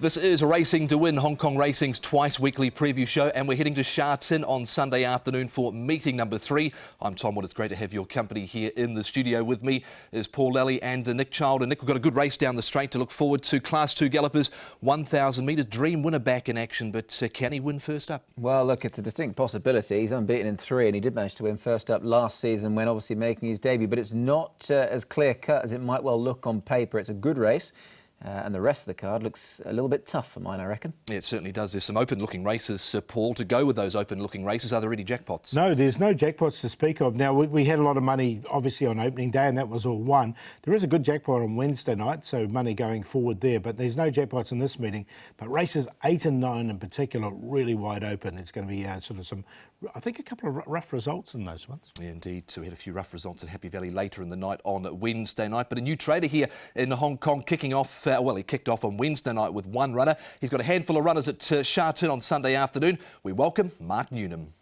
This is Racing to Win, Hong Kong Racing's twice weekly preview show, and we're heading to Sha Tin on Sunday afternoon for meeting number 3. I'm Tom Wood. It's great to have your company here in the studio. With me is Paul Lally and Nick Child. And Nick, we've got a good race down the straight to look forward to. Class 2 gallopers, 1,000 metres. Dream winner back in action, but can he win first up? Well, look, it's a distinct possibility. He's unbeaten in 3, and he did manage to win first up last season when obviously making his debut, but it's not as clear-cut as it might well look on paper. It's a good race. And the rest of the card looks a little bit tough for mine, I reckon. Yeah, it certainly does. There's some open-looking races, Paul, to go with those open-looking races. Are there any jackpots? No, there's no jackpots to speak of. Now, we had a lot of money, obviously, on opening day, and that was all won. There is a good jackpot on Wednesday night, so money going forward there, but there's no jackpots in this meeting. But races 8 and 9 in particular, really wide open. It's going to be sort of some, I think, a couple of rough results in those ones. Yeah, indeed. So we had a few rough results at Happy Valley later in the night on Wednesday night. But a new trader here in Hong Kong kicking off, he kicked off on Wednesday night with one runner. He's got a handful of runners at Sha Tin on Sunday afternoon. We welcome Mark Newnham.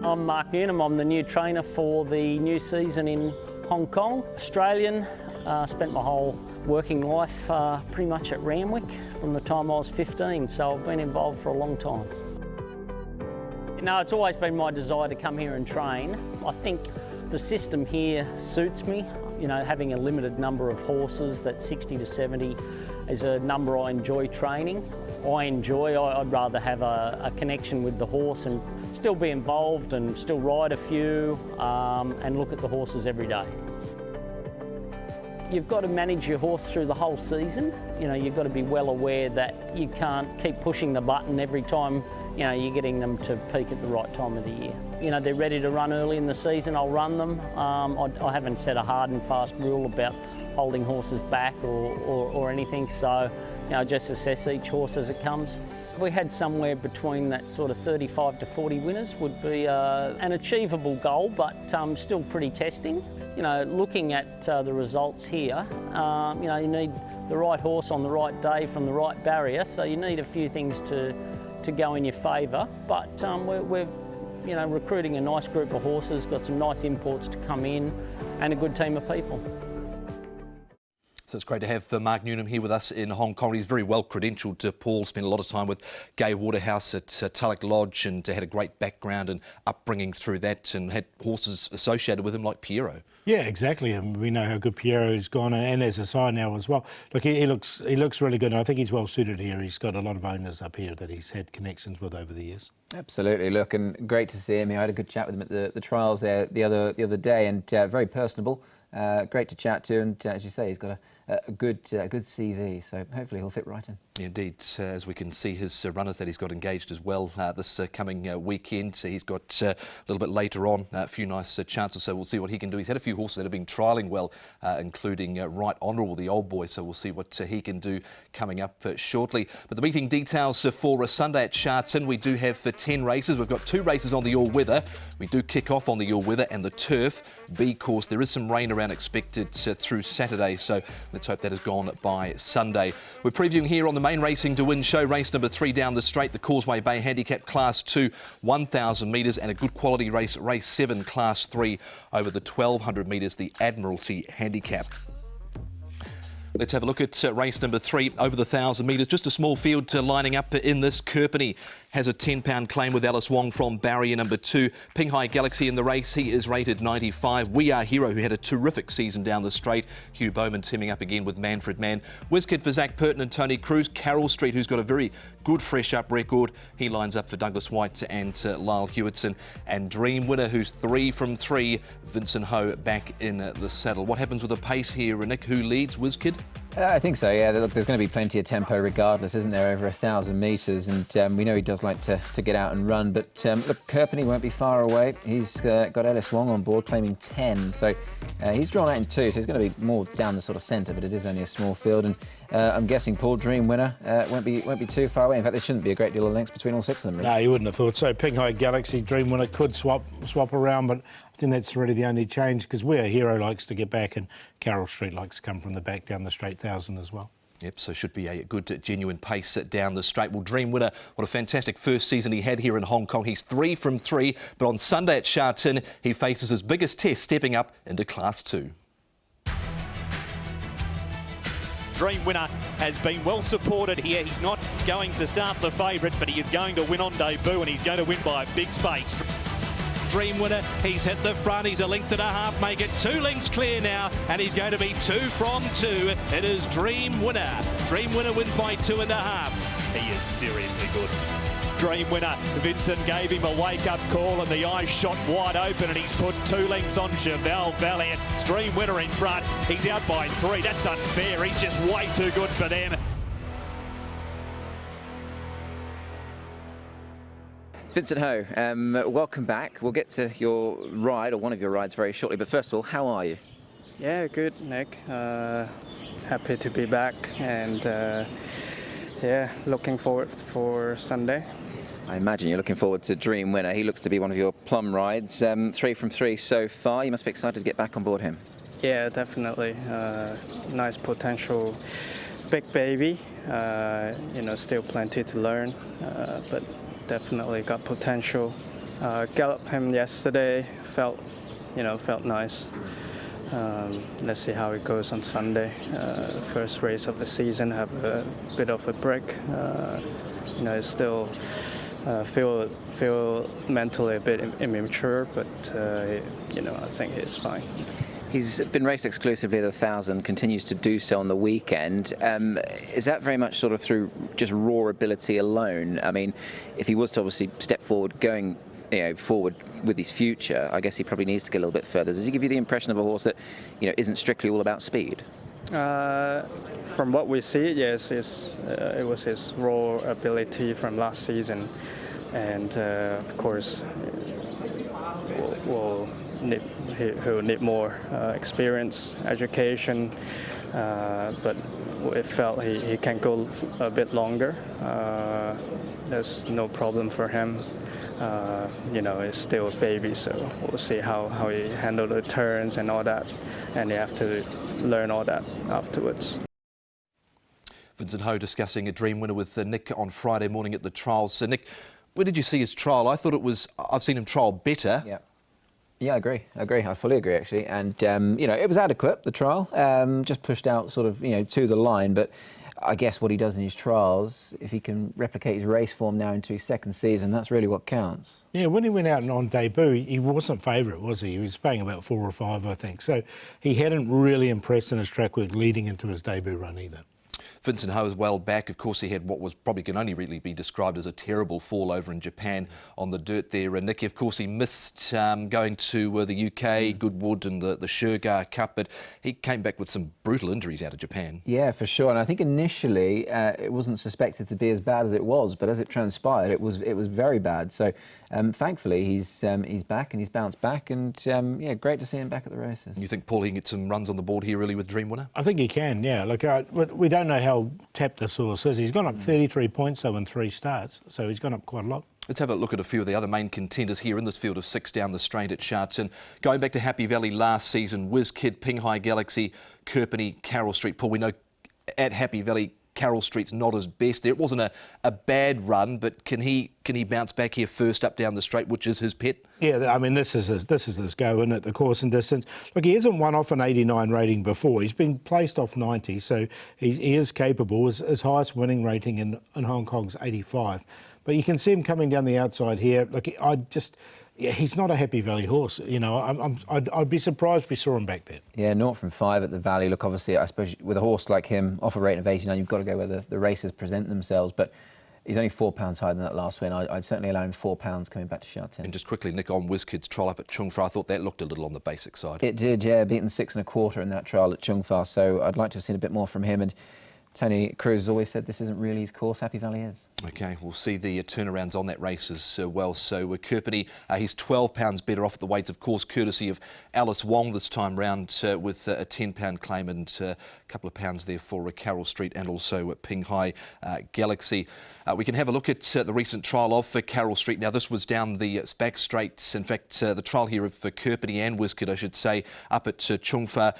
I'm Mark Newnham. I'm the new trainer for the new season in Hong Kong. Australian, spent my whole working life pretty much at Randwick from the time I was 15, so I've been involved for a long time. You know, it's always been my desire to come here and train. I think the system here suits me. You know, having a limited number of horses, that 60 to 70 is a number I enjoy training. I'd rather have a connection with the horse and still be involved and still ride a few and look at the horses every day. You've got to manage your horse through the whole season. You know, you've got to be well aware that you can't keep pushing the button every time, you know, you're getting them to peak at the right time of the year. You know, they're ready to run early in the season, I'll run them. I haven't set a hard and fast rule about holding horses back or anything, so, you know, just assess each horse as it comes. If we had somewhere between that sort of 35 to 40 winners would be an achievable goal, but still pretty testing. You know, looking at the results here, you know, you need the right horse on the right day from the right barrier, so you need a few things to go in your favour. But we're you know, recruiting a nice group of horses, got some nice imports to come in, and a good team of people. So it's great to have Mark Newnham here with us in Hong Kong. He's very well credentialed. Paul spent a lot of time with Gay Waterhouse at Tulloch Lodge and had a great background and upbringing through that, and had horses associated with him like Piero. Yeah, exactly. And we know how good Piero's gone, and as a side now as well. Look, he looks really good. And I think he's well suited here. He's got a lot of owners up here that he's had connections with over the years. Absolutely. Look, and great to see him. I had a good chat with him at the trials there the other day, and very personable. Great to chat to, and as you say, he's got a good CV, so hopefully he'll fit right in. Indeed, as we can see his runners that he's got engaged as well this coming weekend. He's got a little bit later on a few nice chances, so we'll see what he can do. He's had a few horses that have been trialling well, including Right Honourable, the old boy, so we'll see what he can do coming up shortly. But the meeting details for Sunday at Sha Tin, we do have 10 races. We've got 2 races on the all-weather. We do kick off on the all-weather and the turf B course. There is some rain around expected through Saturday, so let's hope that is gone by Sunday. We're previewing here on the main Racing to Win show, race number 3 down the straight, the Causeway Bay Handicap Class 2, 1,000 metres, and a good quality race, race 7, Class 3, over the 1,200 metres, the Admiralty Handicap. Let's have a look at race number 3 over the 1,000 metres. Just a small field lining up in this. Kerpenny has a £10 claim with Alice Wong from barrier number 2. Pinghai Galaxy in the race. He is rated 95. We Are Hero, who had a terrific season down the straight. Hugh Bowman teaming up again with Manfred Mann. Wizkid for Zach Purton and Tony Cruz. Carroll Street, who's got a very good fresh up record. He lines up for Douglas White and Lyle Hewitson. And Dream Winner, who's 3 from 3. Vincent Ho back in the saddle. What happens with the pace here, Nick? Who leads? Wizkid? I think so, yeah. Look, there's going to be plenty of tempo regardless, isn't there, over 1,000 metres, and we know he does like to get out and run, but look, Kerpenny won't be far away. He's got Alice Wong on board, claiming 10, so he's drawn out in 2, so he's going to be more down the sort of centre, but it is only a small field, and I'm guessing Paul, Dream Winner, won't be too far away. In fact, there shouldn't be a great deal of lengths between all 6 of them, really. No, you wouldn't have thought so. Pinghai Galaxy, Dream Winner could swap around, but I think that's really the only change, because We Are Hero likes to get back, and Carroll Street likes to come from the back down the straight 1,000 as well. Yep, so should be a good, genuine pace down the straight. Well, Dream Winner, what a fantastic first season he had here in Hong Kong. He's 3 from 3, but on Sunday at Sha Tin, he faces his biggest test, stepping up into Class 2. Dream Winner has been well supported here. He's not going to start the favourite, but he is going to win on debut, and he's going to win by a big space. Dream Winner, he's hit the front, he's a length and a half, make it 2 lengths clear now, and he's going to be 2 from 2. It is Dream Winner. Dream Winner wins by 2.5. He is seriously good. Dream Winner, Vincent gave him a wake-up call and the eyes shot wide open, and he's put 2 lengths on Cheval Valiant. It's Dream Winner in front, he's out by 3, that's unfair, he's just way too good for them. Vincent Ho, welcome back. We'll get to your ride, or one of your rides, very shortly. But first of all, how are you? Yeah, good, Nick. Happy to be back, and yeah, looking forward for Sunday. I imagine you're looking forward to Dream Winner. He looks to be one of your plum rides. 3 from 3 so far. You must be excited to get back on board him. Yeah, definitely. Nice potential, big baby. You know, still plenty to learn, but definitely got potential. Galloped him yesterday. Felt nice. Let's see how it goes on Sunday. First race of the season, have a bit of a break. You know, still feel mentally a bit immature, but you know, I think he's fine. He's been raced exclusively at 1,000, continues to do so on the weekend. Is that very much sort of through just raw ability alone? I mean, if he was to obviously step forward, going forward with his future, I guess he probably needs to get a little bit further. Does he give you the impression of a horse that isn't strictly all about speed? From what we see, yes, it was his raw ability from last season, and of course, he'll need more experience, education, but it felt he can go a bit longer. There's no problem for him. You know, he's still a baby, so we'll see how he handles the turns and all that, and you have to learn all that afterwards. Vincent Ho discussing a Dream Winner with Nick on Friday morning at the trials. So Nick, where did you see his trial? I thought I've seen him trial better. Yeah, I agree. I fully agree, actually. And, it was adequate, the trial. Just pushed out sort of, to the line. But I guess what he does in his trials, if he can replicate his race form now into his second season, that's really what counts. Yeah, when he went out and on debut, he wasn't favourite, was he? He was paying about 4 or 5, I think. So he hadn't really impressed in his track work leading into his debut run either. Vincent Ho is well back. Of course, he had what was probably can only really be described as a terrible fall over in Japan on the dirt there. And Nicky, of course, he missed going to the UK, Goodwood and the Shergar Cup, but he came back with some brutal injuries out of Japan. Yeah, for sure. And I think initially it wasn't suspected to be as bad as it was, but as it transpired, it was very bad. So thankfully, he's back and he's bounced back, and yeah, great to see him back at the races. You think Paul he can get some runs on the board here really with Dream Winner? I think he can. Yeah. Look, we don't know how tapped this horse is. He's gone up 33 points though in 3 starts, so he's gone up quite a lot. Let's have a look at a few of the other main contenders here in this field of 6 down the straight at Sha Tin. Going back to Happy Valley last season, Whiz Kid, Ping Hai Galaxy, Kerpenny, Carroll Street. Paul, we know at Happy Valley, Carroll Street's not his best there. It wasn't a bad run, but can he bounce back here first up down the straight, which is his pet? Yeah, I mean, this is his go, isn't it? The course and distance. Look, he hasn't won off an 89 rating before. He's been placed off 90, so he is capable. His highest winning rating in Hong Kong's 85. But you can see him coming down the outside here. Look, yeah, he's not a Happy Valley horse. I'd be surprised if we saw him back there. Yeah, 0 from 5 at the Valley. Look, obviously, I suppose with a horse like him, off a rating of 89, you've got to go where the races present themselves. But he's only £4 higher than that last win. I'd certainly allow him £4 coming back to Sha Tin. And just quickly, Nick, on Whiz Kid's trial up at Chung Fa, I thought that looked a little on the basic side. It did, yeah, beaten 6 1/4 in that trial at Chung Fa. So I'd like to have seen a bit more from him. And Tony Cruz has always said this isn't really his course. Happy Valley is. OK, we'll see the turnarounds on that race as well. So Kerpenny, he's £12 better off at the weights, of course, courtesy of Alice Wong this time round with a £10 claim and a couple of pounds there for Carroll Street and also Ping Hai Galaxy. We can have a look at the recent trial of Carroll Street. Now, this was down the back straight. In fact, the trial here for Kerpenny and Whiz Kid, I should say, up at Chung Fa.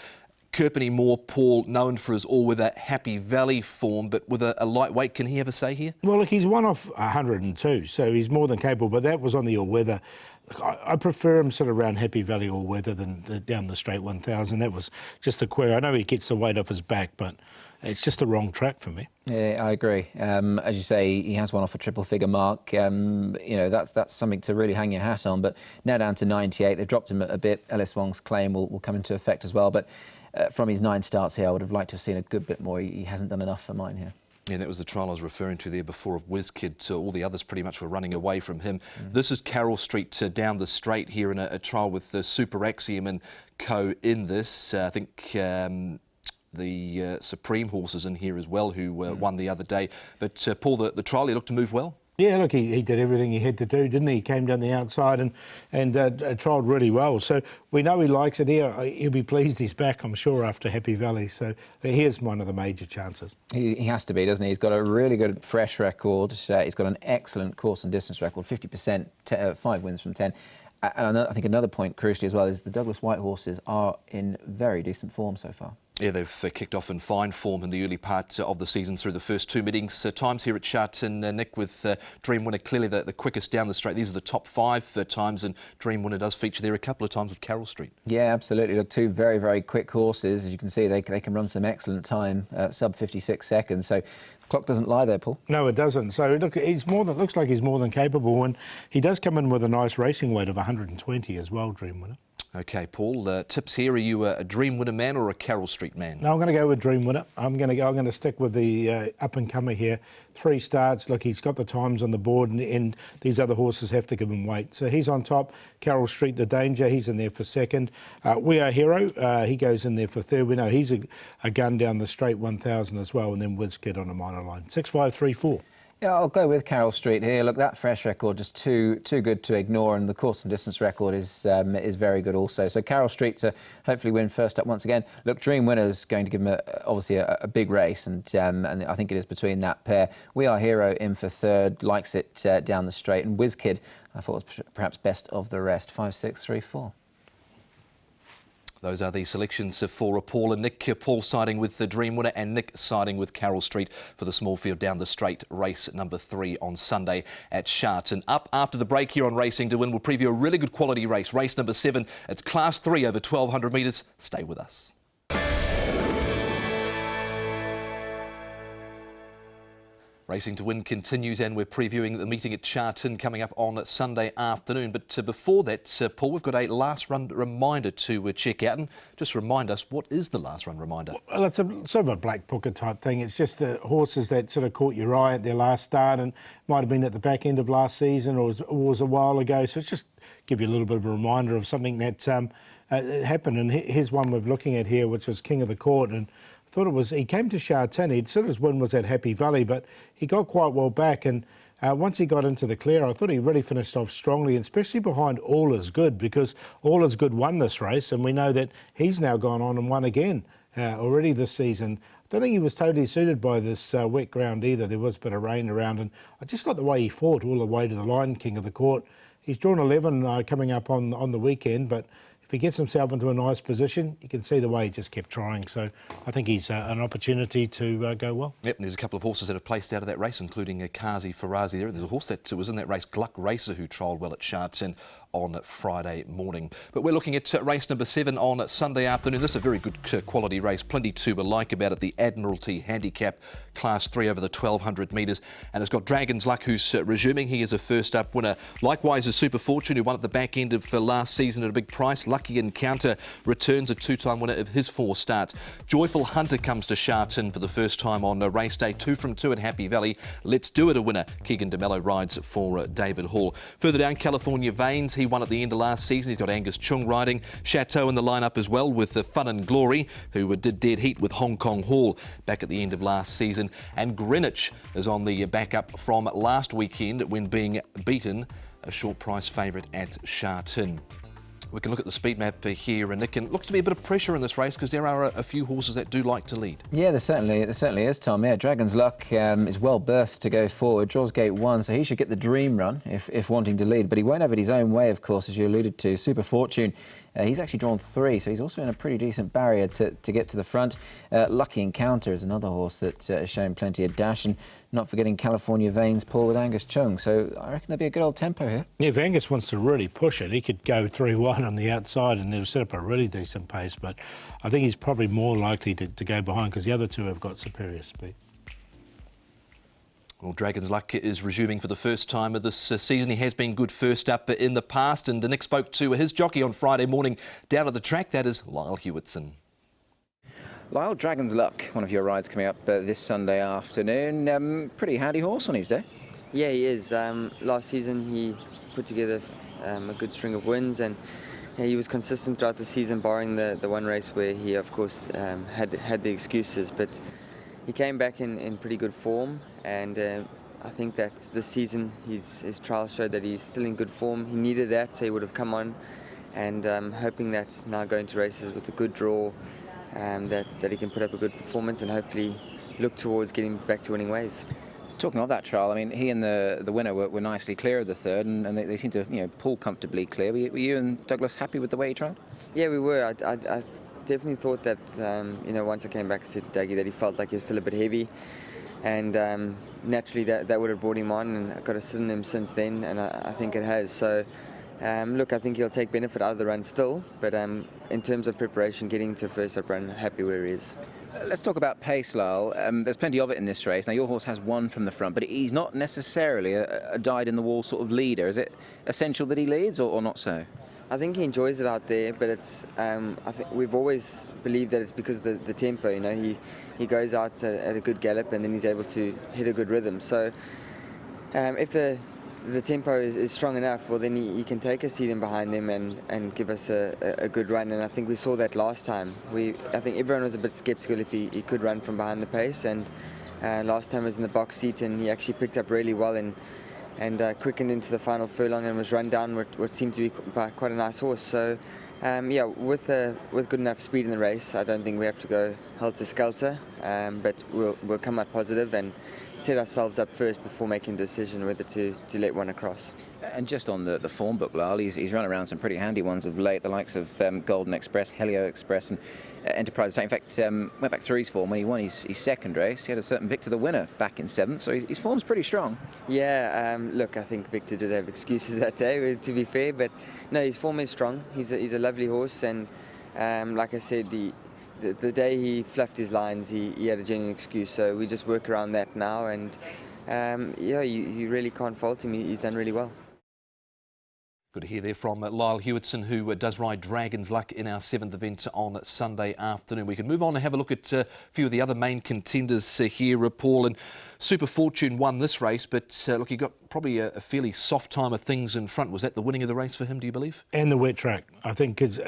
Kerpenny Moore, Paul, known for his all-weather Happy Valley form, but with a lightweight, can he have a say here? Well, look, he's one off 102, so he's more than capable, but that was on the all-weather. Look, I prefer him sort of around Happy Valley all-weather than down the straight 1,000. That was just a query. I know he gets the weight off his back, but it's just the wrong track for me. Yeah, I agree. As you say, he has one off a triple-figure mark. You know, that's something to really hang your hat on. But now down to 98, they've dropped him a bit. Ellis Wong's claim will come into effect as well. But from his 9 starts here, I would have liked to have seen a good bit more. He hasn't done enough for mine here. Yeah, that was the trial I was referring to there before of WizKid. All the others pretty much were running away from him. This is Carroll Street down the straight here in a trial with Super Axiom and co in this. I think the Supreme horses in here as well who won the other day. But Paul, the trial, he looked to move well. Yeah, look, he did everything he had to do, didn't he? He came down the outside and trialled really well. So we know he likes it here. He'll be pleased he's back, I'm sure, after Happy Valley. So here's one of the major chances. He has to be, doesn't he? He's got a really good fresh record. He's got an excellent course and distance record, 50%, 5 wins from 10. And I think another point, crucially as well, is the Douglas White horses are in very decent form so far. Yeah, they've kicked off in fine form in the early part of the season through the first 2 meetings. Times here at Sha Tin, Nick, with Dream Winner clearly the quickest down the straight. These are the top 5 times, and Dream Winner does feature there a couple of times with Carroll Street. Yeah, absolutely. Look, 2 very, very quick horses. As you can see, they can run some excellent time, sub 56 seconds. So the clock doesn't lie there, Paul. No, it doesn't. So look, looks like he's more than capable, and he does come in with a nice racing weight of 120 as well, Dream Winner. OK, Paul, tips here. Are you a Dream Winner man or a Carroll Street man? No, I'm going to go with Dream Winner. I'm going to stick with the up-and-comer here. 3 starts. Look, he's got the times on the board, and these other horses have to give him weight. So he's on top. Carroll Street, the danger. He's in there for second. We Are Hero. He goes in there for third. We know he's a gun down the straight 1,000 as well, and then WizKid on a minor line. 6, 5, 3, 4. Yeah, I'll go with Carroll Street here. Look, that fresh record just too good to ignore, and the course and distance record is very good also. So Carroll Street to hopefully win first up once again. Look, Dream Winner's going to give him obviously a big race, and I think it is between that pair. We Are Hero in for third, likes it down the straight, and WizKid I thought was perhaps best of the rest. 5, 6, 3, 4. Those are the selections for Paul and Nick. Paul siding with the Dream Winner and Nick siding with Carroll Street for the small field down the straight race number 3 on Sunday at Sha Tin. Up after the break here on Racing to Win, we'll preview a really good quality race number 7. It's Class 3 over 1,200 metres. Stay with us. Racing to Win continues, and we're previewing the meeting at Sha Tin coming up on Sunday afternoon. But before that, Paul, we've got a last run reminder to check out. And just remind us, what is the last run reminder? Well, it's sort of a black booker type thing. It's just horses that sort of caught your eye at their last start, and might have been at the back end of last season or was a while ago. So it's just give you a little bit of a reminder of something that happened. And here's one we're looking at here, which was King of the Court. And thought it was, he came to Sha Tin, his win was at Happy Valley, but he got quite well back, and once he got into the clear, I thought he really finished off strongly, and especially behind All Is Good, because All Is Good won this race, and we know that he's now gone on and won again already this season. I don't think he was totally suited by this wet ground either. There was a bit of rain around, and I just thought the way he fought all the way to the line, King of the Court. He's drawn 11 coming up on the weekend, but if he gets himself into a nice position, you can see the way he just kept trying. So I think he's an opportunity to go well. Yep, and there's a couple of horses that have placed out of that race, including Kazi Farazi there. There's a horse that was in that race, Gluck Racer, who trialled well at Sha Tin on Friday morning. But we're looking at race number 7 on Sunday afternoon. This is a very good quality race, plenty to like about it. The Admiralty Handicap, Class 3 over the 1,200 metres. And it's got Dragon's Luck, who's resuming. He is a first-up winner. Likewise, a Super Fortune, who won at the back end of last season at a big price. Lucky Encounter returns, a 2-time winner of his 4 starts. Joyful Hunter comes to Sha Tin for the first time on race day. 2 from 2 at Happy Valley. Let's Do It, a winner. Keegan DeMello rides for David Hall. Further down, California Veins. He won at the end of last season. He's got Angus Chung riding. Chateau in the lineup as well with Fun and Glory, who did dead heat with Hong Kong Hall back at the end of last season. And Greenwich is on the backup from last weekend when being beaten, a short price favourite at Sha Tin. We can look at the speed map here, and Nick, and it looks to be a bit of pressure in this race because there are a few horses that do like to lead. Yeah, there certainly is, Tom. Yeah, Dragon's Luck is well berthed to go forward. Draws gate 1, so he should get the dream run if wanting to lead, but he won't have it his own way, of course, as you alluded to. Super Fortune He's actually drawn 3, so he's also in a pretty decent barrier to get to the front. Lucky Encounter is another horse that has shown plenty of dash, and not forgetting California Veins Paul with Angus Chung. So I reckon there'll be a good old tempo here. Yeah, if Angus wants to really push it, he could go 3 wide on the outside and they'll set up a really decent pace. But I think he's probably more likely to go behind because the other two have got superior speed. Well, Dragon's Luck is resuming for the first time of this season. He has been good first up in the past, and Nick spoke to his jockey on Friday morning down at the track. That is Lyle Hewitson. Lyle, Dragon's Luck, one of your rides coming up this Sunday afternoon. Pretty handy horse on his day. Yeah, he is. Last season he put together a good string of wins, and he was consistent throughout the season, barring the one race where he, of course, had the excuses. But he came back in pretty good form, and I think that this season his trial showed that he's still in good form. He needed that, so he would have come on, and hoping that now going to races with a good draw, that he can put up a good performance and hopefully look towards getting back to winning ways. Talking of that trial, I mean, he and the winner were nicely clear of the third, and they seemed to pull comfortably clear. Were you and Douglas happy with the way he tried? Yeah, we were. I definitely thought that, once I came back, I said to Dougie that he felt like he was still a bit heavy. And naturally that would have brought him on, and I got to sit in him since then, and I think it has. So, look, I think he'll take benefit out of the run still, but in terms of preparation, getting to first up run, happy where he is. Let's talk about pace, Lyle. There's plenty of it in this race. Now, your horse has won from the front, but he's not necessarily a dyed-in-the-wall sort of leader. Is it essential that he leads, or not so? I think he enjoys it out there, but it's. I think we've always believed that it's because of the tempo. He goes out at a good gallop, and then he's able to hit a good rhythm. So, if the tempo is strong enough, well, then he can take a seat in behind them and give us a good run. And I think we saw that last time. I think everyone was a bit sceptical if he could run from behind the pace. And last time was in the box seat, and he actually picked up really well and quickened into the final furlong and was run down what seemed to be by quite a nice horse. So, with good enough speed in the race, I don't think we have to go helter-skelter, but we'll come out positive and set ourselves up first before making a decision whether to let one across. And just on the form book, Lyle, he's run around some pretty handy ones of late, the likes of Golden Express, Helio Express and Enterprise. In fact, went back through his form when he won his second race. He had a certain Victor the winner back in 7th, so his form's pretty strong. Yeah, look, I think Victor did have excuses that day, to be fair, but no, his form is strong. He's a lovely horse, and like I said, the day he fluffed his lines, he had a genuine excuse, so we just work around that now, and you really can't fault him. He's done really well. Good to hear there from Lyle Hewitson, who does ride Dragon's Luck in our 7th event on Sunday afternoon. We can move on and have a look at a few of the other main contenders here, Paul. And Super Fortune won this race, but look, he got probably a fairly soft time of things in front. Was that the winning of the race for him, do you believe? And the wet track, I think, because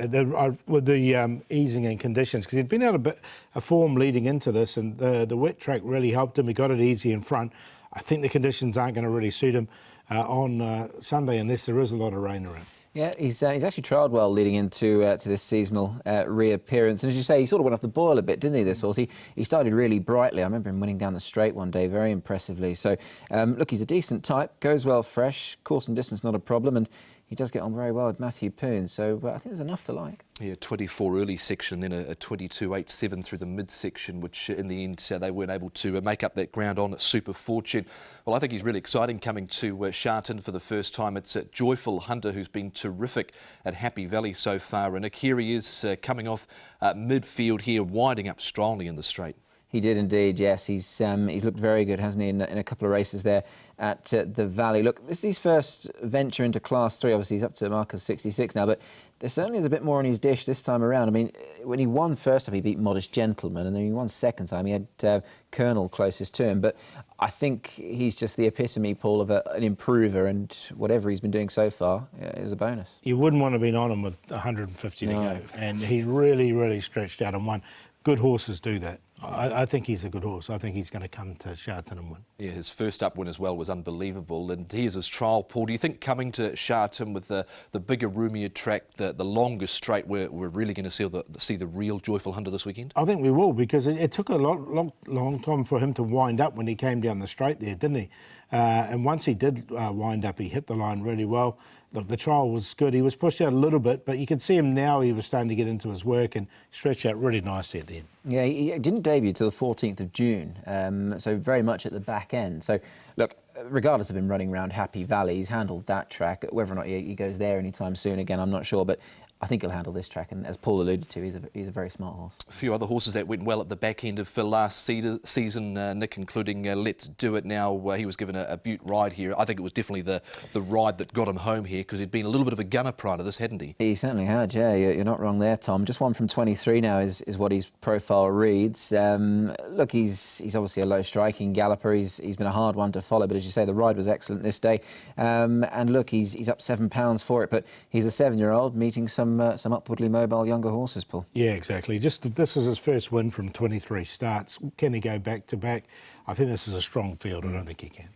with the easing in conditions, because he'd been out a form leading into this, and the wet track really helped him. He got it easy in front. I think the conditions aren't going to really suit him on Sunday unless there is a lot of rain around. Yeah, he's actually trialled well leading into to this seasonal reappearance. And as you say, he sort of went off the boil a bit, didn't he, this horse? He started really brightly. I remember him winning down the straight one day very impressively. So, look, he's a decent type, goes well fresh, course and distance not a problem, and he does get on very well with Matthew Poon. So I think there's enough to like. Yeah, 24 early section, then a 22.87 through the mid-section, which in the end they weren't able to make up that ground on Super Fortune. Well, I think he's really exciting coming to Sha Tin for the first time. It's Joyful Hunter, who's been terrific at Happy Valley so far. And here he is coming off midfield here, winding up strongly in the straight. He did indeed, yes. He's looked very good, hasn't he, in a couple of races there at the Valley. Look, this is his first venture into Class 3. Obviously, he's up to a mark of 66 now, but there certainly is a bit more on his dish this time around. I mean, when he won first time, he beat Modest Gentleman, and then he won second time. He had Colonel closest to him, but I think he's just the epitome, Paul, of an improver, and whatever he's been doing so far, it was a bonus. You wouldn't want to have been on him with 150 to go, and he really, really stretched out and won. Good horses do that. I think he's a good horse. I think he's going to come to Sha Tin and win. Yeah, his first up win as well was unbelievable. And here's his trial, Paul. Do you think coming to Sha Tin with the bigger, roomier track, the longest straight, we're really going to see the real Joyful Hunter this weekend? I think we will, because it took a long time for him to wind up when he came down the straight there, didn't he? And once he did wind up, he hit the line really well. look, the trial was good. He was pushed out a little bit, but you can see him now. He was starting to get into his work and stretch out really nicely at the end. Yeah, he didn't debut till the 14th of June, so very much at the back end. So, look, regardless of him running around Happy Valley, he's handled that track. Whether or not he goes there anytime soon again, I'm not sure, but I think he'll handle this track, and as Paul alluded to, he's a very smart horse. A few other horses that went well at the back end of last season, Nick, including Let's Do It Now. He was given a beaut ride here. I think it was definitely the ride that got him home here, because he'd been a little bit of a gunner prior to this, hadn't he? He certainly had, yeah. You're not wrong there, Tom. Just one from 23 now is what his profile reads. Look, he's obviously a low striking galloper. He's been a hard one to follow, but as you say, the ride was excellent this day. And look, he's up £7 for it, but he's a 7-year-old meeting some upwardly mobile younger horses, Paul. Yeah, exactly. This is his first win from 23 starts. Can he go back to back? I think this is a strong field. I don't think he can.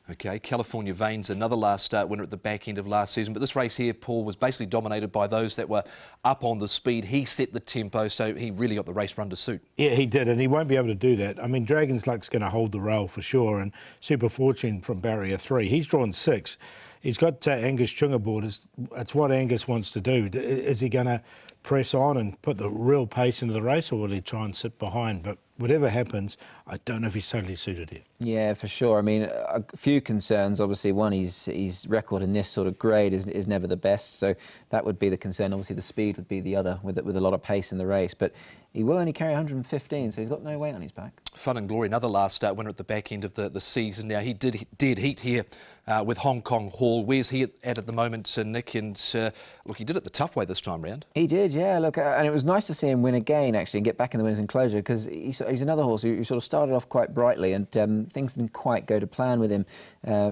Okay, California Veins, another last start winner at the back end of last season. But this race here, Paul, was basically dominated by those that were up on the speed. He set the tempo, so he really got the race run to suit. Yeah, he did, and he won't be able to do that. I mean, Dragon's Luck's going to hold the rail for sure, and Super Fortune from barrier 3. He's drawn 6. He's got Angus Chung aboard. It's what Angus wants to do. Is he going to press on and put the real pace into the race, or will he try and sit behind? But whatever happens, I don't know if he's totally suited here. Yeah, for sure. I mean, a few concerns. Obviously, one, his record in this sort of grade is never the best, so that would be the concern. Obviously, the speed would be the other, with a lot of pace in the race. But he will only carry 115, so he's got no weight on his back. Fun and Glory, another last start winner at the back end of the season. Now, he did heat here with Hong Kong Hall. Where's he at the moment, Nick? And look, he did it the tough way this time round. He did, yeah. Look, and it was nice to see him win again, actually, and get back in the winners' enclosure, because he's another horse who sort of started off quite brightly, and things didn't quite go to plan with him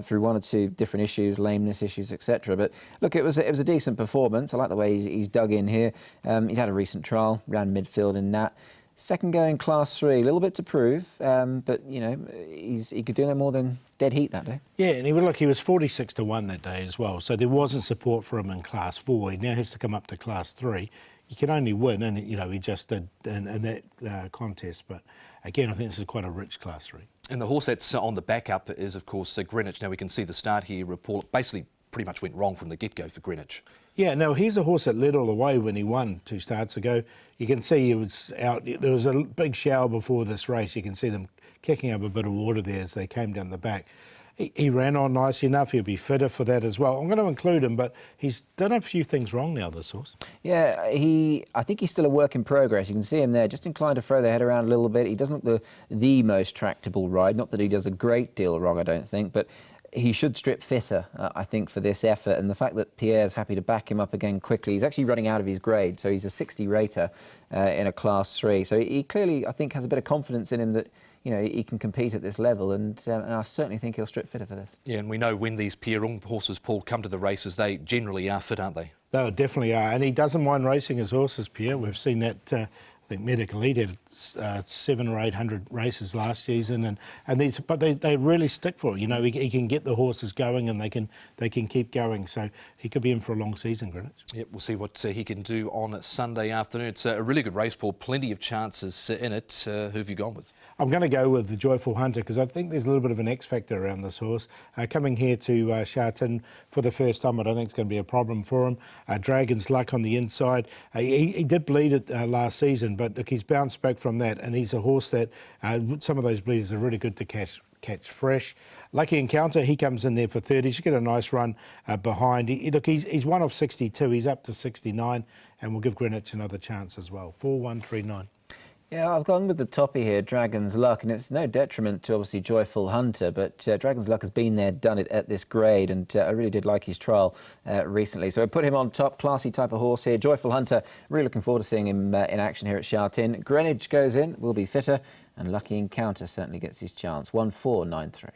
through one or two different issues, lameness issues, etc. But look, it was a decent performance. I like the way he's dug in here. He's had a recent trial, round midfield in that. Second go in Class 3, a little bit to prove, but, you know, he could do no more than dead heat that day. Yeah, and he was 46 to 1 that day as well, so there wasn't support for him in Class 4. He now has to come up to Class 3. He can only win, and, you know, he just did in that contest. But, again, I think this is quite a rich Class 3. And the horse that's on the backup is, of course, Greenwich. Now, we can see the start here report basically pretty much went wrong from the get-go for Greenwich. Yeah, no, he's a horse that led all the way when he won 2 starts ago. You can see he was out. There was a big shower before this race. You can see them kicking up a bit of water there as they came down the back. He ran on nice enough. He'll be fitter for that as well. I'm going to include him, but he's done a few things wrong now, this horse. Yeah, I think he's still a work in progress. You can see him there, just inclined to throw the head around a little bit. He doesn't look the most tractable ride. Not that he does a great deal wrong, I don't think, but he should strip fitter, I think, for this effort. And the fact that Pierre's happy to back him up again quickly, he's actually running out of his grade, so he's a 60 rater in a Class 3. So he clearly, I think, has a bit of confidence in him that, you know, he can compete at this level, and I certainly think he'll strip fitter for this. Yeah, and we know when these Pierron horses, Paul, come to the races, they generally are fit, aren't they? They definitely are, and he doesn't mind racing his horses, Pierre. We've seen that. I think Medical Elite had 700 or 800 races last season, and these, but they really stick for it. You know, he can get the horses going, and they can keep going. So he could be in for a long season, Greenwich. Yep, we'll see what he can do on Sunday afternoon. It's a really good race, Paul. Plenty of chances in it. Who have you gone with? I'm going to go with the Joyful Hunter, because I think there's a little bit of an X factor around this horse. Coming here to Sha Tin for the first time, I don't think it's going to be a problem for him. Dragon's Luck on the inside. He did bleed it last season, but look, he's bounced back from that, and he's a horse that some of those bleeders are really good to catch fresh. Lucky Encounter, he comes in there for 30. He should get a nice run behind. He's one off 62. He's up to 69, and we'll give Greenwich another chance as well. 4-1-3-9. Yeah, I've gone with the toppy here, Dragon's Luck, and it's no detriment to obviously Joyful Hunter, but Dragon's Luck has been there, done it at this grade, and I really did like his trial recently. So I put him on top, classy type of horse here. Joyful Hunter, really looking forward to seeing him in action here at Sha Tin. Greenwich goes in, will be fitter, and Lucky Encounter certainly gets his chance. 1-4-9-3.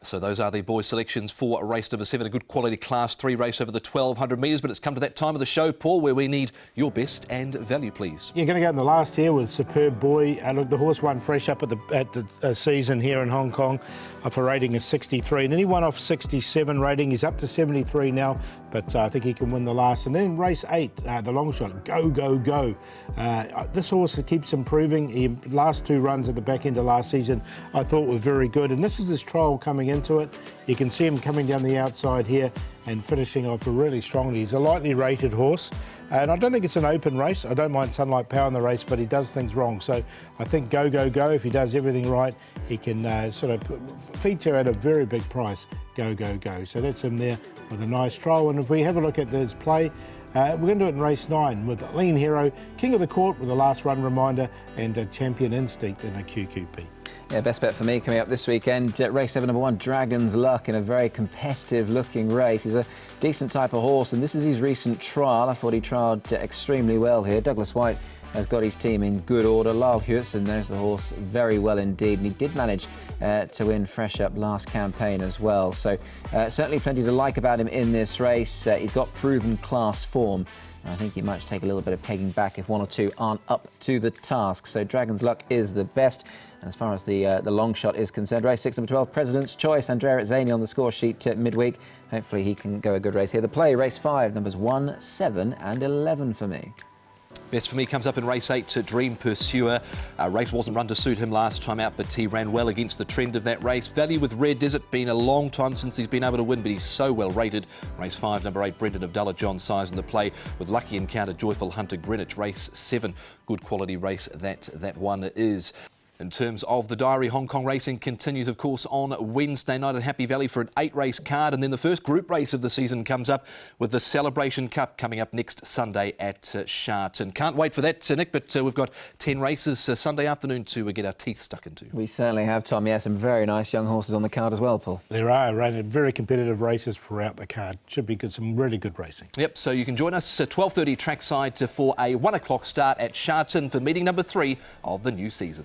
So those are the boys' selections for race number 7, a good quality Class 3 race over the 1,200 metres. But it's come to that time of the show, Paul, where we need your best and value, please. You're going to go in the last here with Superb Boy. Look, the horse won fresh up at the season here in Hong Kong for rating is 63. And then he won off 67 rating. He's up to 73 now. but I think he can win the last. And then race 8, the long shot, Go, Go, Go. This horse keeps improving. Last 2 runs at the back end of last season I thought were very good, and this is his trial coming into it. You can see him coming down the outside here and finishing off really strongly. He's a lightly rated horse, and I don't think it's an open race. I don't mind Sunlight Power in the race, but he does things wrong. So I think Go, Go, Go, if he does everything right, he can sort of feature at a very big price. Go, Go, Go. So that's him there with a nice trial. And if we have a look at his play, we're going to do it in race 9 with Lean Hero, King of the Court with a last run reminder, and Champion Instinct in a QQP. Yeah, best bet for me coming up this weekend. Race 7, number 1, Dragon's Luck, in a very competitive-looking race. He's a decent type of horse, and this is his recent trial. I thought he trialled extremely well here. Douglas White has got his team in good order. Lyle Hewitson knows the horse very well indeed, and he did manage to win fresh up last campaign as well. So certainly plenty to like about him in this race. He's got proven class form. I think he might take a little bit of pegging back if 1 or 2 aren't up to the task. So Dragon's Luck is the best. As far as the long shot is concerned, race 6, number 12, President's Choice. Andrea Zaney on the score sheet midweek. Hopefully he can go a good race here. The play, race 5, numbers 1, 7 and 11 for me. Best for me comes up in race 8, Dream Pursuer. Race wasn't run to suit him last time out, but he ran well against the trend of that race. Value with Red Desert, been a long time since he's been able to win, but he's so well rated. Race 5, number 8, Brendan Abdullah, John Size in the play with Lucky Encounter, Joyful Hunter, Greenwich. Race 7, good quality race that one is. In terms of the diary, Hong Kong racing continues, of course, on Wednesday night at Happy Valley for an 8-race card. And then the first group race of the season comes up with the Celebration Cup coming up next Sunday at Sha Tin. Can't wait for that, Nick, but we've got 10 races Sunday afternoon to get our teeth stuck into. We certainly have, Tom. Yeah, some very nice young horses on the card as well, Paul. There are very competitive races throughout the card. Should be good, some really good racing. Yep, so you can join us at 12:30 trackside for a 1 o'clock start at Sha Tin for meeting number 3 of the new season.